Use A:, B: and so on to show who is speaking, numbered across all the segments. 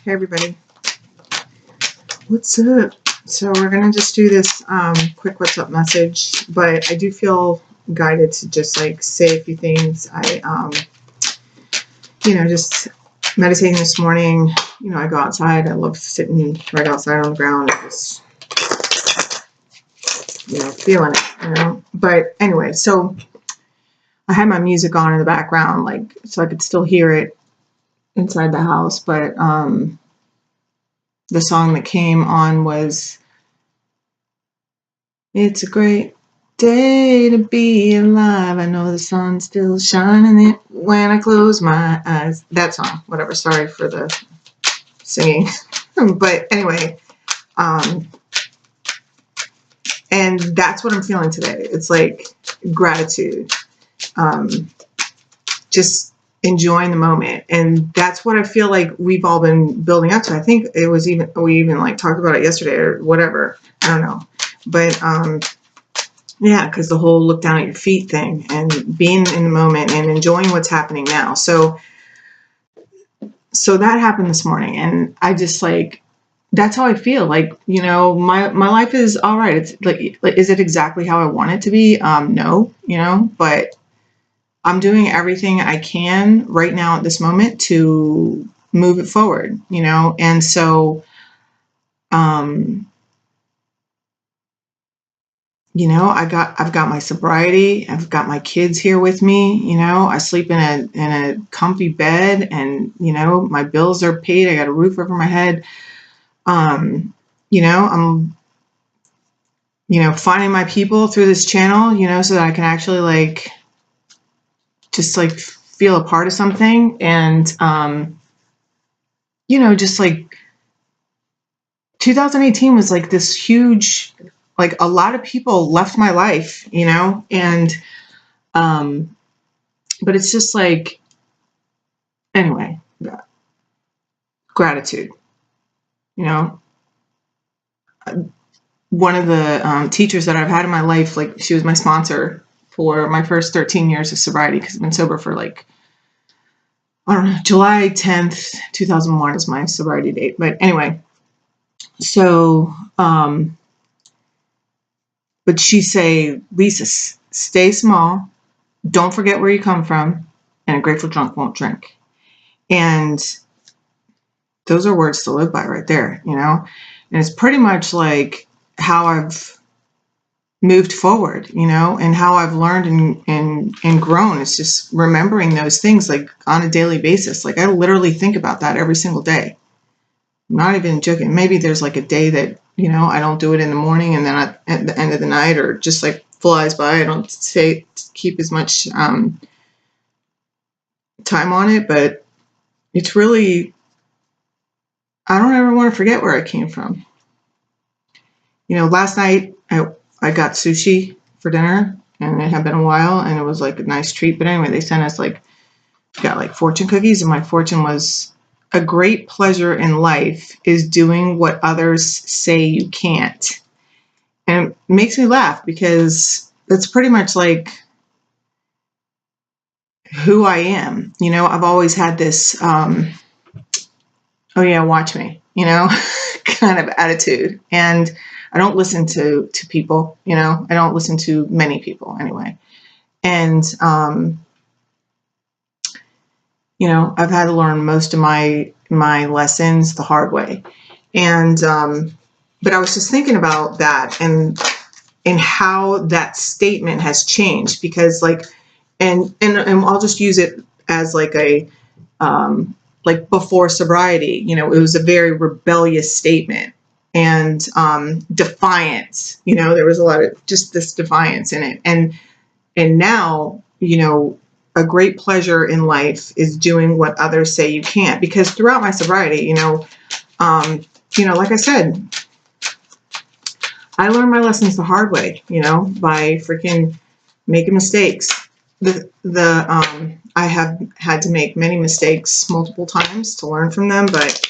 A: Hey everybody, what's up? So we're gonna just do this quick what's up message, but I do feel guided to just like say a few things. Just meditating this morning. I go outside. I love sitting right outside on the ground and just feeling it. But anyway, so I had my music on in the background, like so I could still hear it inside the house, but the song that came on was "It's a Great Day to Be Alive. I know the sun's still shining when I close my eyes." That song, whatever. Sorry for the singing. But anyway, and that's what I'm feeling today. It's like gratitude. Just enjoying the moment, and that's what I feel like we've all been building up to. I think we even like talked about it yesterday or whatever. I don't know, but yeah, because the whole look down at your feet thing and being in the moment and enjoying what's happening now. So that happened this morning, and I just like that's how I feel. Like my life is all right. It's like is it exactly how I want it to be? No, but I'm doing everything I can right now at this moment to move it forward, and so, I've got my sobriety. I've got my kids here with me. I sleep in a comfy bed, and my bills are paid. I got a roof over my head. I'm finding my people through this channel, so that I can actually like just like feel a part of something. And just like 2018 was like this huge, like a lot of people left my life, and but it's just like, anyway, gratitude. One of the teachers that I've had in my life, like she was my sponsor for my first 13 years of sobriety, because I've been sober for like, I don't know, July 10th, 2001 is my sobriety date. But anyway, so, but she say, "Lisa, stay small. Don't forget where you come from. And a grateful drunk won't drink." And those are words to live by right there, and it's pretty much like how I've moved forward, and how I've learned and grown. It's just remembering those things like on a daily basis. Like I literally think about that every single day. I'm not even joking. Maybe there's like a day that, I don't do it in the morning, and then at the end of the night, or just like flies by. I don't keep as much time on it, but it's really, I don't ever want to forget where I came from. Last night I got sushi for dinner, and it had been a while, and it was like a nice treat. But anyway, they sent us got like fortune cookies, and my fortune was, "A great pleasure in life is doing what others say you can't." And it makes me laugh because that's pretty much like who I am. I've always had this, oh yeah, watch me, kind of attitude. And I don't listen to people, I don't listen to many people anyway. And, I've had to learn most of my lessons the hard way. And, but I was just thinking about that and how that statement has changed, because like, and I'll just use it as like a, like before sobriety, it was a very rebellious statement, and defiance, there was a lot of just this defiance in it. And now, a great pleasure in life is doing what others say you can't. Because throughout my sobriety, like I said, I learned my lessons the hard way, by freaking making mistakes. I have had to make many mistakes multiple times to learn from them, but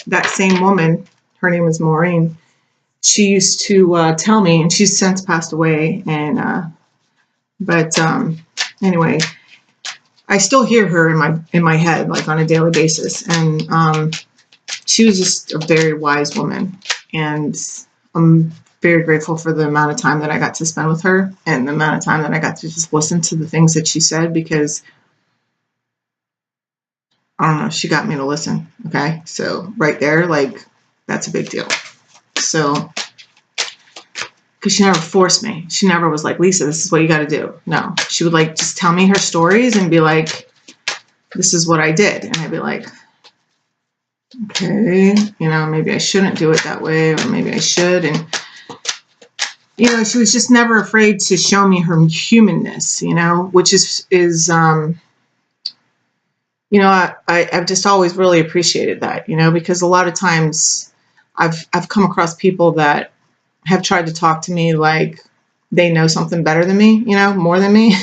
A: that same woman, her name was Maureen, she used to tell me, and she's since passed away, and but anyway, I still hear her in my head, like on a daily basis. And she was just a very wise woman. And I'm very grateful for the amount of time that I got to spend with her and the amount of time that I got to just listen to the things that she said, because I don't know, she got me to listen. Okay. So right there, like, that's a big deal. So, because she never forced me. She never was like, Lisa, this is what you got to do. No, she would like just tell me her stories and be like, this is what I did. And I'd be like, okay, maybe I shouldn't do it that way, or maybe I should. And, she was just never afraid to show me her humanness, which is I've just always really appreciated that, because a lot of times I've come across people that have tried to talk to me like they know something better than me, more than me.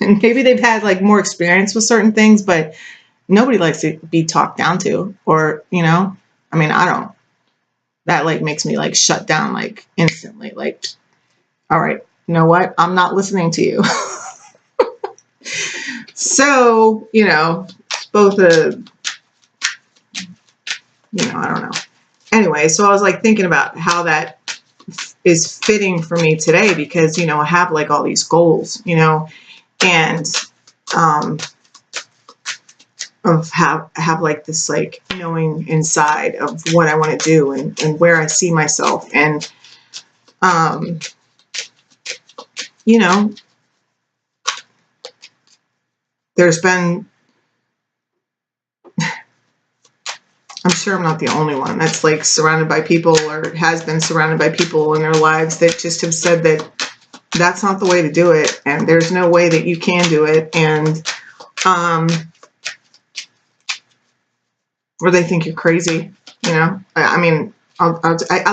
A: And maybe they've had like more experience with certain things, but nobody likes to be talked down to, or, I don't. That like makes me like shut down like instantly. Like, all right, you know what? I'm not listening to you. So, it's both I don't know. Anyway, so I was like thinking about how that is fitting for me today, because, I have like all these goals, and of have like this like knowing inside of what I want to do and where I see myself. And there's been, I'm sure I'm not the only one that's like surrounded by people, or has been surrounded by people in their lives that just have said that that's not the way to do it, and there's no way that you can do it, and or they think you're crazy. I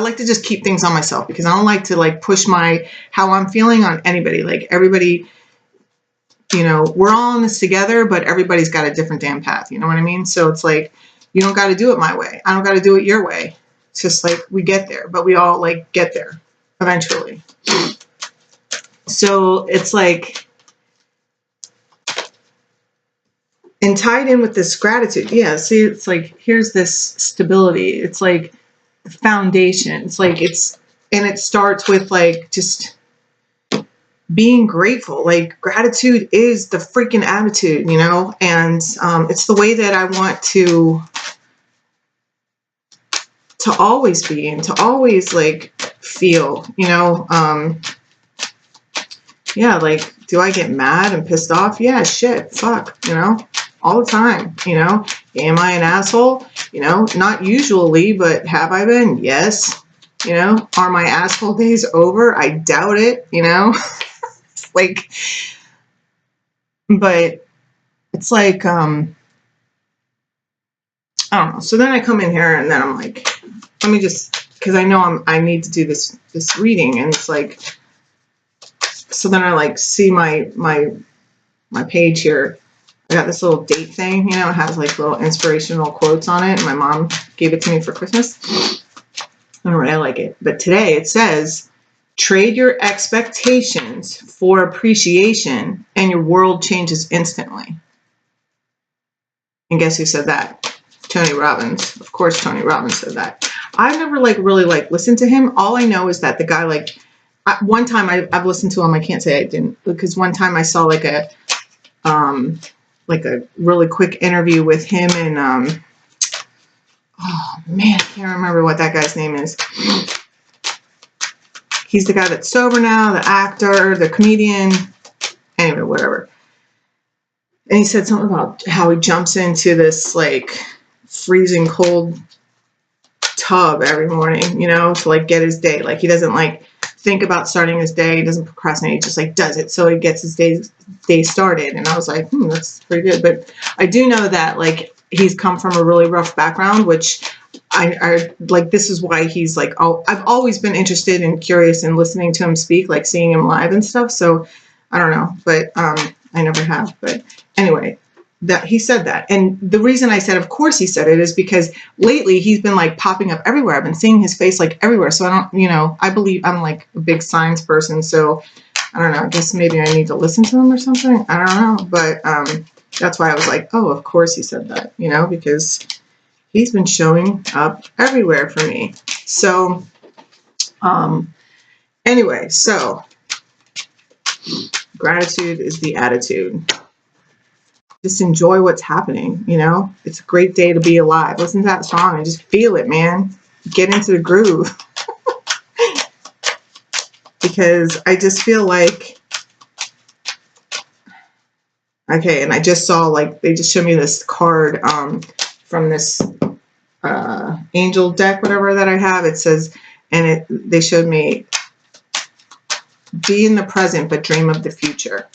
A: like to just keep things on myself, because I don't like to like push how I'm feeling on anybody. Like, everybody, we're all in this together, but everybody's got a different damn path. You know what I mean? So it's like, you don't got to do it my way. I don't got to do it your way. It's just like we get there, but we all like get there eventually. So it's like, and tied in with this gratitude. Yeah. See, it's like, here's this stability. It's like the foundation. It's like, and it starts with like just being grateful. Like, gratitude is the freaking attitude, and it's the way that I want to always be, and to always like feel, yeah, like, do I get mad and pissed off? Yeah, shit, fuck, all the time, am I an asshole? Not usually, but have I been? Yes. Are my asshole days over? I doubt it, like, but it's like, I don't know. So then I come in here and then I'm like, let me just, because I know I need to do this reading, and it's like, so then I like see my page here. I got this little date thing, it has like little inspirational quotes on it. My mom gave it to me for Christmas. I don't really like it, but today it says, trade your expectations for appreciation and your world changes instantly. And guess who said that? Tony Robbins. Of course, Tony Robbins said that. I've never like really like listened to him. All I know is that the guy, like, one time I've listened to him. I can't say I didn't, because one time I saw like a really quick interview with him, and oh man, I can't remember what that guy's name is. He's the guy that's sober now, the actor, the comedian, anyway, whatever. And he said something about how he jumps into this like freezing cold tub every morning, to like get his day. Like, he doesn't like think about starting his day. He doesn't procrastinate. He just like does it. So he gets his day started. And I was like, that's pretty good. But I do know that like he's come from a really rough background, which I like, this is why he's like, I've always been interested and curious in listening to him speak, like seeing him live and stuff. So I don't know, but I never have. But anyway, that he said that. And the reason I said, of course he said it, is because lately he's been like popping up everywhere. I've been seeing his face like everywhere. So I don't, I believe I'm like a big signs person. So I don't know, I guess maybe I need to listen to him or something. I don't know. But That's why I was like, oh, of course he said that, you know, because he's been showing up everywhere for me. So, anyway, so gratitude is the attitude. Just enjoy what's happening, you know? It's a great day to be alive. Listen to that song and just feel it, man. Get into the groove. Because I just feel like, okay, and I just saw, like, they just showed me this card from this angel deck, whatever that I have. It says, and they showed me, be in the present, but dream of the future.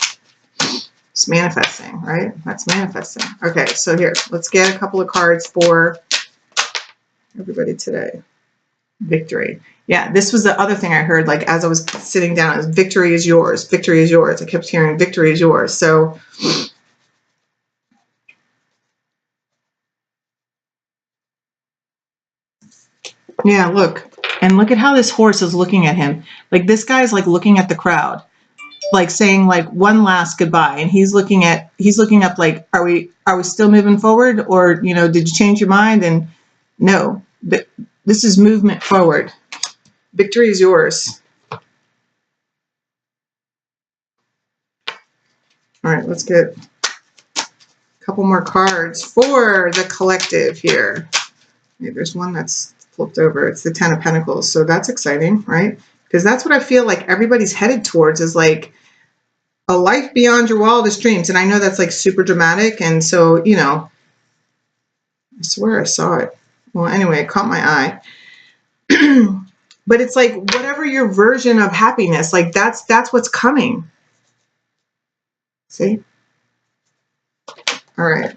A: It's manifesting, right? That's manifesting. Okay, so here, let's get a couple of cards for everybody today. Victory. Yeah, this was the other thing I heard, like, as I was sitting down, is victory is yours. Victory is yours. I kept hearing victory is yours. So, yeah, look. And look at how this horse is looking at him. Like, this guy's, like, looking at the crowd, like, saying, like, one last goodbye. And he's looking up, like, are we still moving forward? Or, you know, did you change your mind? And no, this is movement forward. Victory is yours. All right, let's get a couple more cards for the collective here. Okay, there's one that's flipped over. It's the Ten of Pentacles. So that's exciting, right? Because that's what I feel like everybody's headed towards, is like a life beyond your wildest dreams. And I know that's like super dramatic. And so, you know, I swear I saw it. Well, anyway, it caught my eye. But it's like, whatever your version of happiness, like that's what's coming. See? All right.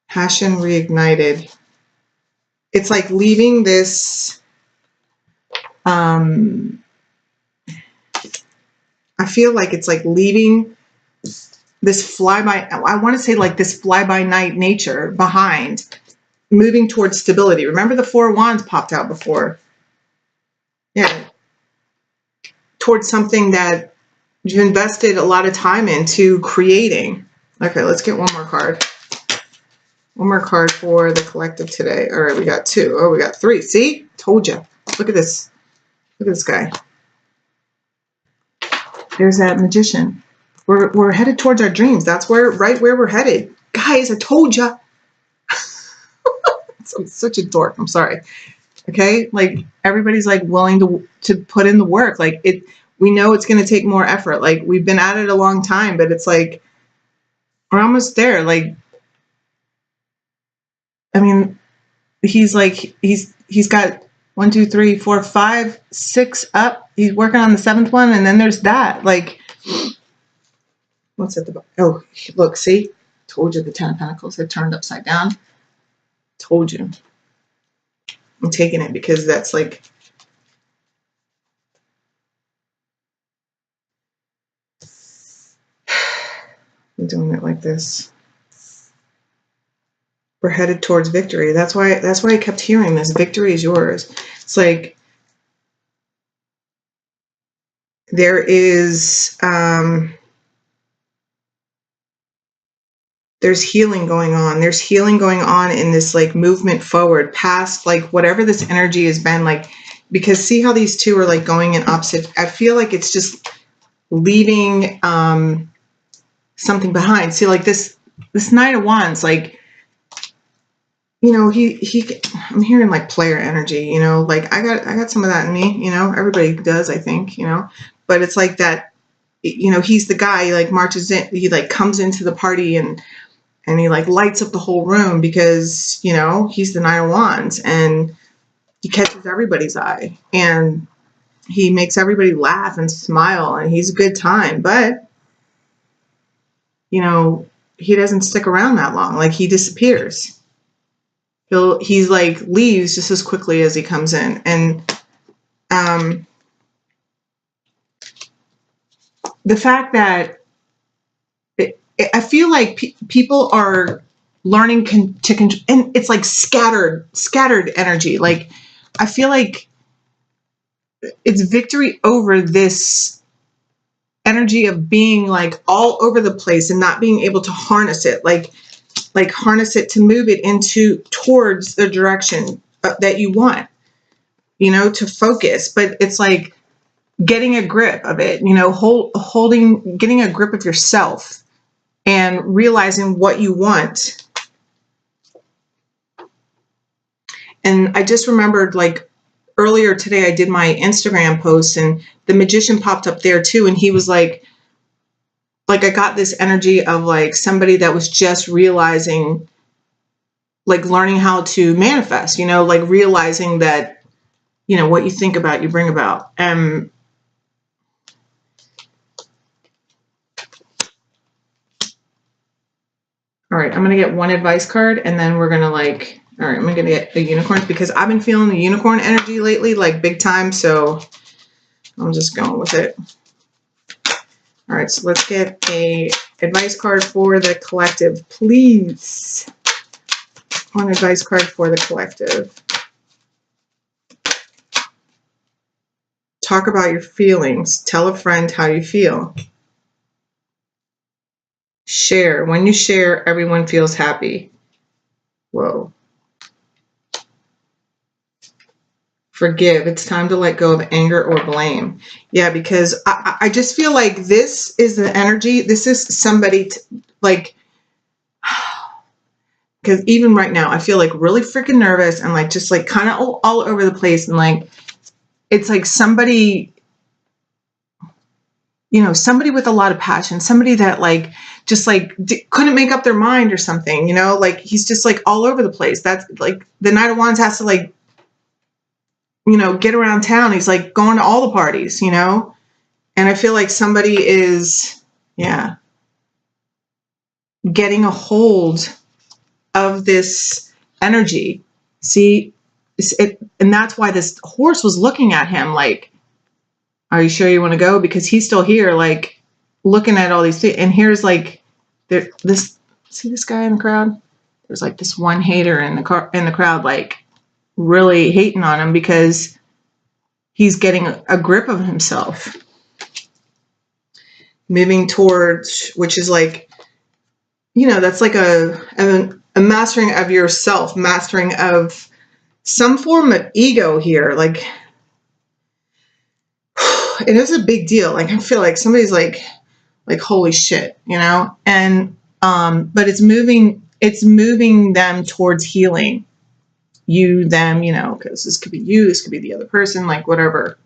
A: Passion reignited. It's like leaving this, I feel like it's like leaving this I want to say like this fly-by-night nature behind, moving towards stability. Remember the Four of Wands popped out before? Yeah. Towards something that you invested a lot of time into creating. Okay, let's get one more card. One more card for the collective today. All right, we got two. Oh, we got three. See? Told you. Look at this. Look at this guy. There's that magician. We're headed towards our dreams. That's right where we're headed. Guys, I told you. I'm such a dork. I'm sorry. Okay? Like, everybody's like willing to put in the work. Like, we know it's going to take more effort. Like, we've been at it a long time, but it's like we're almost there. Like, I mean, he's got 1, 2, 3, 4, 5, 6 up. He's working on the 7th one, and then there's that. Like, what's at the bottom? Oh, look, see? Told you the Ten of Pentacles had turned upside down. Told you. I'm taking it because that's like, I'm doing it like this. We're headed towards victory. That's why I kept hearing this. Victory is yours. It's like there is there's healing going on. There's healing going on in this like movement forward past like whatever this energy has been like, because see how these two are like going in opposite. I feel like it's just leaving something behind. See, like this Knight of Wands, like, you know, I'm hearing like player energy, you know, like I got some of that in me, you know, everybody does, I think, you know, but it's like that, you know, he's the guy, he like marches in, he like comes into the party and he like lights up the whole room because, you know, he's the Knight of Wands and he catches everybody's eye and he makes everybody laugh and smile and he's a good time, but, you know, he doesn't stick around that long. Like, he disappears. He's like leaves just as quickly as he comes in. And the fact that I feel like people are learning to control, and it's like scattered energy. Like, I feel like it's victory over this energy of being like all over the place and not being able to harness it, like harness it to move it into towards the direction that you want, you know, to focus. But it's like getting a grip of it, you know, getting a grip of yourself and realizing what you want. And I just remembered, like, earlier today, I did my Instagram post and the magician popped up there too. And he was like I got this energy of like somebody that was just realizing, like learning how to manifest, you know, like realizing that, you know, what you think about, you bring about. All right, I'm going to get one advice card and then we're going to like, all right, I'm going to get a unicorn because I've been feeling the unicorn energy lately, like big time. So I'm just going with it. All right, so let's get a advice card for the collective, please. One advice card for the collective. Talk about your feelings. Tell a friend how you feel. Share. When you share, everyone feels happy. Whoa. Forgive. It's time to let go of anger or blame. Yeah, because I just feel like this is the energy. This is somebody like, because even right now, I feel like really freaking nervous and like just like kind of all over the place. And like, it's like somebody, you know, somebody with a lot of passion, somebody that like just like couldn't make up their mind or something, you know, like he's just like all over the place. That's like the Knight of Wands has to like, you know, get around town. He's like going to all the parties, you know, and I feel like somebody is, yeah, getting a hold of this energy. See, and that's why this horse was looking at him like, are you sure you want to go? Because he's still here, like looking at all these things. And here's like, see this guy in the crowd? There's like this one hater in the crowd, like really hating on him because he's getting a grip of himself. Moving towards, which is like, you know, that's like a mastering of yourself, mastering of some form of ego here. Like, it is a big deal. Like, I feel like somebody's like, holy shit, you know? And, but it's moving them towards healing. You, them, you know, because this could be you, this could be the other person, like whatever.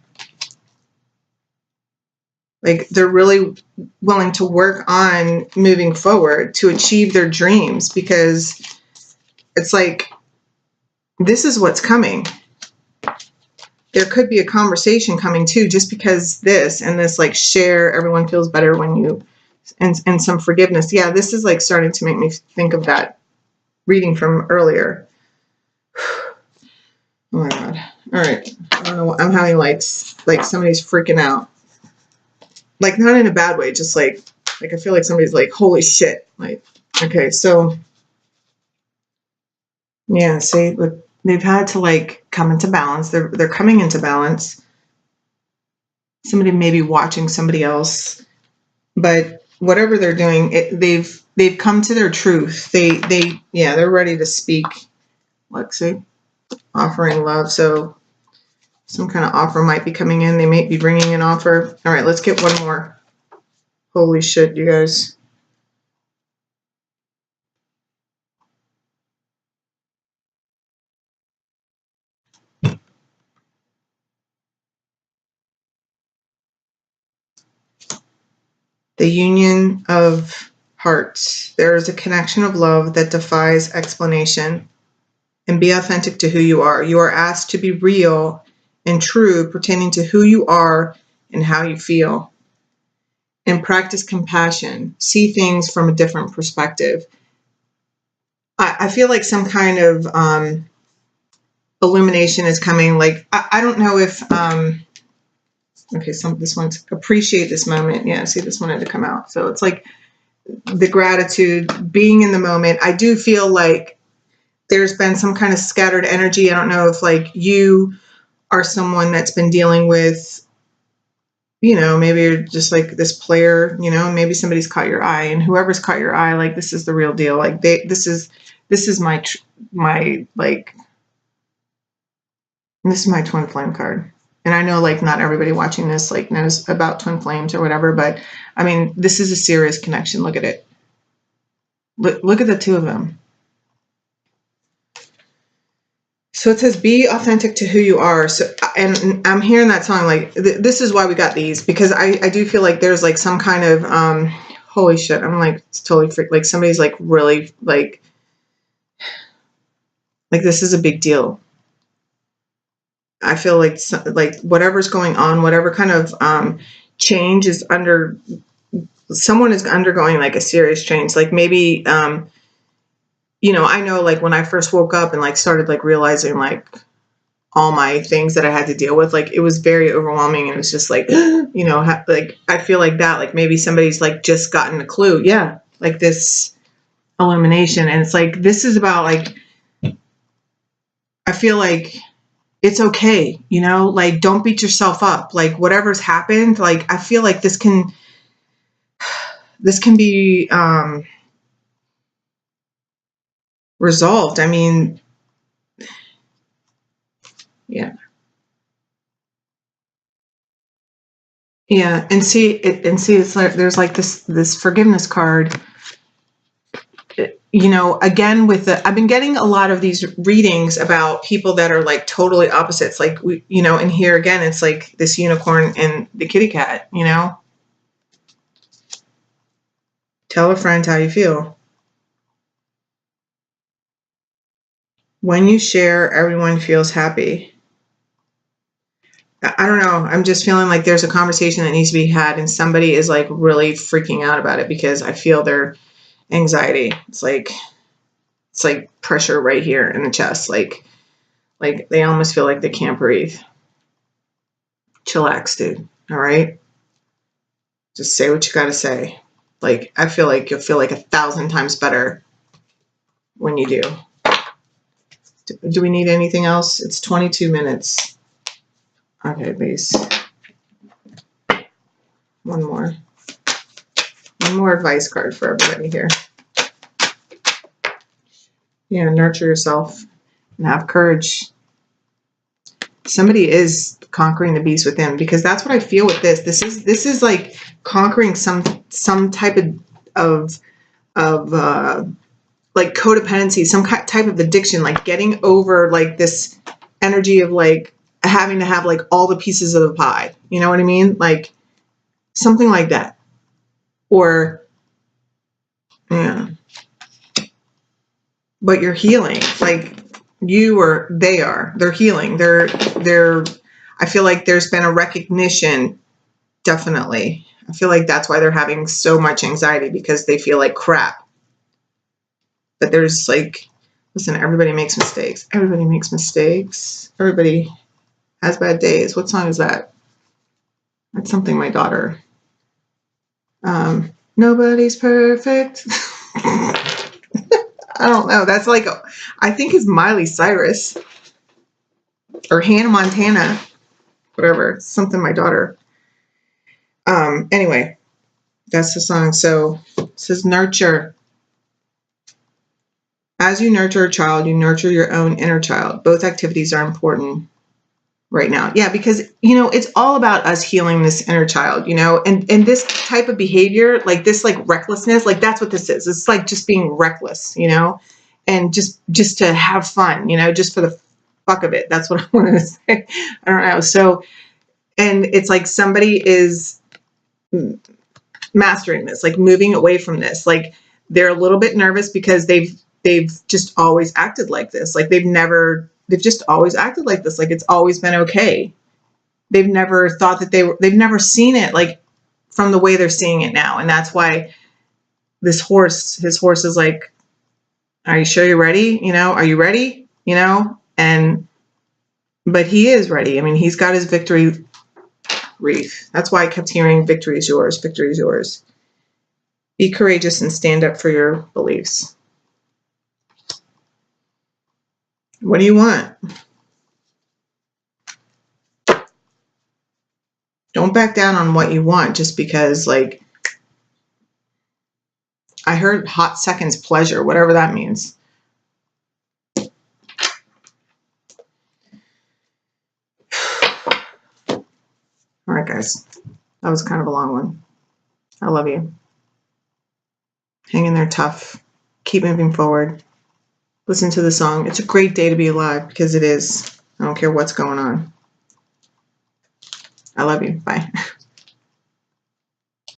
A: Like they're really willing to work on moving forward to achieve their dreams because it's like, this is what's coming. There could be a conversation coming too, just because this and this like share, everyone feels better when you, and some forgiveness. Yeah, this is like starting to make me think of that reading from earlier. Oh my God. All right. I don't know. I'm having like somebody's freaking out. Like not in a bad way, just like I feel like somebody's like, holy shit. Like, okay, so yeah, see, look, they've had to like come into balance. They're coming into balance. Somebody may be watching somebody else, but whatever they're doing, they've come to their truth. They're ready to speak. Look, see, offering love. So some kind of offer might be coming in. They may be bringing an offer. All right, let's get one more. Holy shit, you guys. The union of hearts. There is a connection of love that defies explanation. And be authentic to who you are. You are asked to be real and true, pertaining to who you are and how you feel. And practice compassion. See things from a different perspective. I feel like some kind of illumination is coming. Like, I don't know if, okay, this one's appreciate this moment. Yeah, see, this one had to come out. So it's like the gratitude, being in the moment. I do feel like there's been some kind of scattered energy. I don't know if like you are someone that's been dealing with you know, maybe you're just like this player, you know, maybe somebody's caught your eye, and whoever's caught your eye, like, this is the real deal. Like, this is my, like, this is my twin flame card. And I know, like, not everybody watching this, like, knows about twin flames or whatever, but I mean, this is a serious connection. Look at it. Look at the two of them. So it says, be authentic to who you are. So, and I'm hearing that song, like, this is why we got these, because I do feel like there's like some kind of, holy shit, I'm like, it's totally freak, like somebody's like really like this is a big deal. I feel like whatever's going on, whatever kind of change is someone is undergoing like a serious change. Like maybe, you know, I know like when I first woke up and like started like realizing like all my things that I had to deal with, like it was very overwhelming, and it was just like, you know, like I feel like that, like maybe somebody's like just gotten a clue. Yeah. Like this illumination. And it's like, this is about like, I feel like it's okay, you know, like don't beat yourself up. Like whatever's happened, like I feel like this can be resolved. I mean, yeah. Yeah, and see it's like there's like this forgiveness card. You know, again with I've been getting a lot of these readings about people that are like totally opposites. Like we, you know, and here again it's like this unicorn and the kitty cat, you know. Tell a friend how you feel. When you share, everyone feels happy. I don't know. I'm just feeling like there's a conversation that needs to be had, and somebody is like really freaking out about it because I feel their anxiety. It's like pressure right here in the chest. Like they almost feel like they can't breathe. Chillax, dude. All right? Just say what you got to say. Like, I feel like you'll feel like 1,000 times better when you do. Do we need anything else? It's 22 minutes. Okay, base. One more. One more advice card for everybody here. Yeah, nurture yourself and have courage. Somebody is conquering the beast within, because that's what I feel with this. This is like conquering some type of like codependency, some type of addiction, like getting over like this energy of like having to have like all the pieces of the pie. You know what I mean? Like something like that. Or yeah. But you're healing. Like they're healing. They're I feel like there's been a recognition, definitely. I feel like that's why they're having so much anxiety, because they feel like crap. But there's like, listen, everybody makes mistakes. Everybody makes mistakes. Everybody has bad days. What song is that? That's something my daughter. Nobody's perfect. I don't know. That's like, I think it's Miley Cyrus or Hannah Montana, whatever. It's something my daughter. Anyway, that's the song. So it says nurture. As you nurture a child, you nurture your own inner child. Both activities are important right now. Yeah, because, you know, it's all about us healing this inner child, you know, and this type of behavior, like this, like recklessness, like that's what this is. It's like just being reckless, you know, and just to have fun, you know, just for the fuck of it. That's what I wanted to say. I don't know. So, and it's like somebody is mastering this, like moving away from this. Like they're a little bit nervous because they've just always acted like this. Like they've just always acted like this. Like it's always been okay. They've never thought that they've never seen it like from the way they're seeing it now. And that's why his horse is like, are you sure you're ready? You know, are you ready? You know, but he is ready. I mean, he's got his victory wreath. That's why I kept hearing victory is yours. Victory is yours. Be courageous and stand up for your beliefs. What do you want? Don't back down on what you want just because, like, I heard hot seconds pleasure, whatever that means. All right, guys. That was kind of a long one. I love you. Hang in there tough. Keep moving forward. Listen to the song. It's a great day to be alive, because it is. I don't care what's going on. I love you. Bye.